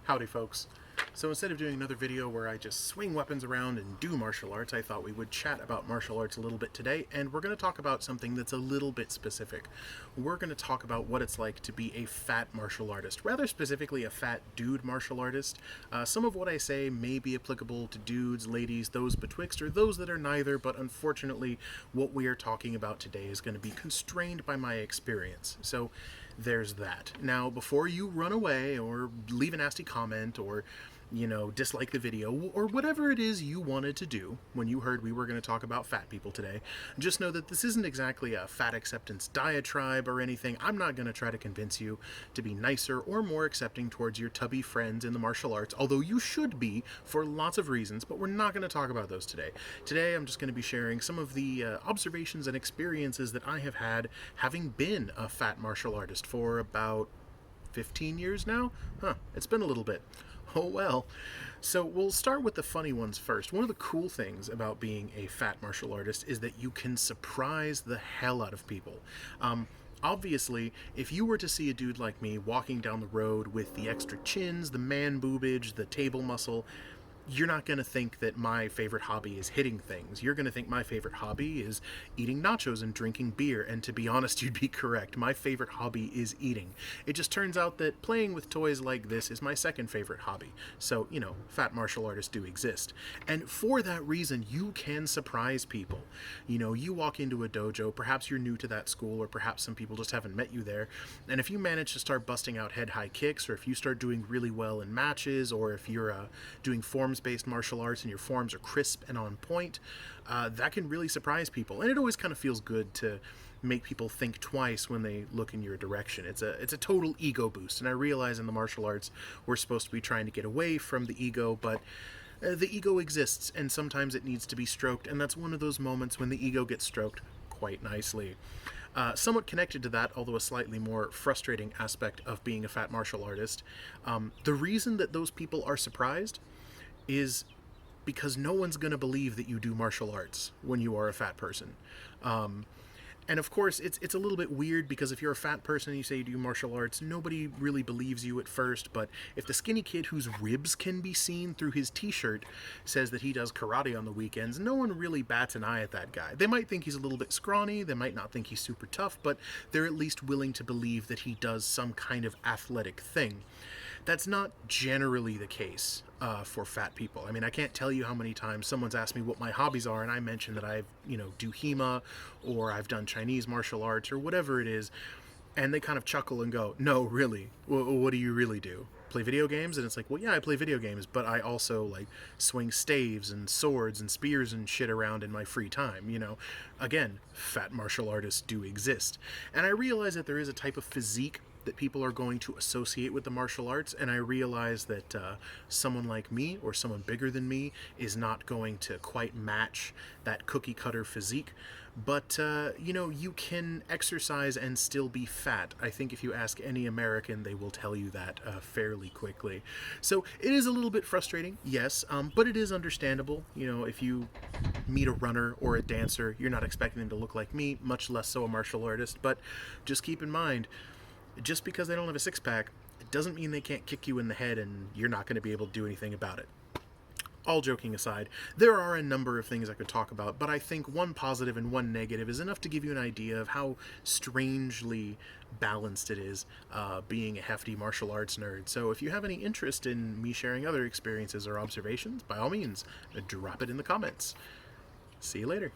Howdy folks. So instead of doing another video where I just swing weapons around and do martial arts, I thought we would chat about martial arts a little bit today, and we're going to talk about something that's a little bit specific. We're going to talk about what it's like to be a fat martial artist, rather specifically a fat dude martial artist. Some of what I say may be applicable to dudes, ladies, those betwixt, or those that are neither, but unfortunately what we are talking about today is going to be constrained by my experience. So there's that. Now, before you run away or leave a nasty comment or dislike the video, or whatever it is you wanted to do when you heard we were going to talk about fat people today, just know that this isn't exactly a fat acceptance diatribe or anything. I'm not going to try to convince you to be nicer or more accepting towards your tubby friends in the martial arts, although you should be for lots of reasons, but we're not going to talk about those today. Today, I'm just going to be sharing some of the observations and experiences that I have had having been a fat martial artist for about 15 years now? It's been a little bit. Oh well. So we'll start with the funny ones first. One of the cool things about being a fat martial artist is that you can surprise the hell out of people. Obviously, if you were to see a dude like me walking down the road with the extra chins, the man boobage, the table muscle, you're not going to think that my favorite hobby is hitting things. You're going to think my favorite hobby is eating nachos and drinking beer, and to be honest, you'd be correct. My favorite hobby is eating. It just turns out that playing with toys like this is my second favorite hobby. So, fat martial artists do exist. And for that reason, you can surprise people. You walk into a dojo, perhaps you're new to that school, or perhaps some people just haven't met you there, and if you manage to start busting out head-high kicks, or if you start doing really well in matches, or if you're doing forms-based martial arts and your forms are crisp and on point, that can really surprise people. And it always kind of feels good to make people think twice when they look in your direction. It's a total ego boost. And I realize in the martial arts we're supposed to be trying to get away from the ego, but the ego exists, and sometimes it needs to be stroked, and that's one of those moments when the ego gets stroked quite nicely. Somewhat connected to that, although a slightly more frustrating aspect of being a fat martial artist, the reason that those people are surprised is because no one's going to believe that you do martial arts when you are a fat person. And of course, it's a little bit weird because if you're a fat person and you say you do martial arts, nobody really believes you at first. But if the skinny kid whose ribs can be seen through his t-shirt says that he does karate on the weekends, no one really bats an eye at that guy. They might think he's a little bit scrawny, they might not think he's super tough, but they're at least willing to believe that he does some kind of athletic thing. That's not generally the case for fat people. I mean, I can't tell you how many times someone's asked me what my hobbies are, and I mention that I do HEMA, or I've done Chinese martial arts, or whatever it is, and they kind of chuckle and go, "No, really? What do you really do? Play video games?" And it's like, well, yeah, I play video games, but I also swing staves and swords and spears and shit around in my free time. Again, fat martial artists do exist, and I realize that there is a type of physique that people are going to associate with the martial arts, and I realize that someone like me or someone bigger than me is not going to quite match that cookie cutter physique. But you can exercise and still be fat. I think if you ask any American, they will tell you that fairly quickly. So it is a little bit frustrating, yes, but it is understandable. If you meet a runner or a dancer, you're not expecting them to look like me, much less so a martial artist. But just keep in mind, just because they don't have a six-pack, it doesn't mean they can't kick you in the head and you're not going to be able to do anything about it. All joking aside, there are a number of things I could talk about, but I think one positive and one negative is enough to give you an idea of how strangely balanced it is being a hefty martial arts nerd. So if you have any interest in me sharing other experiences or observations, by all means, drop it in the comments. See you later.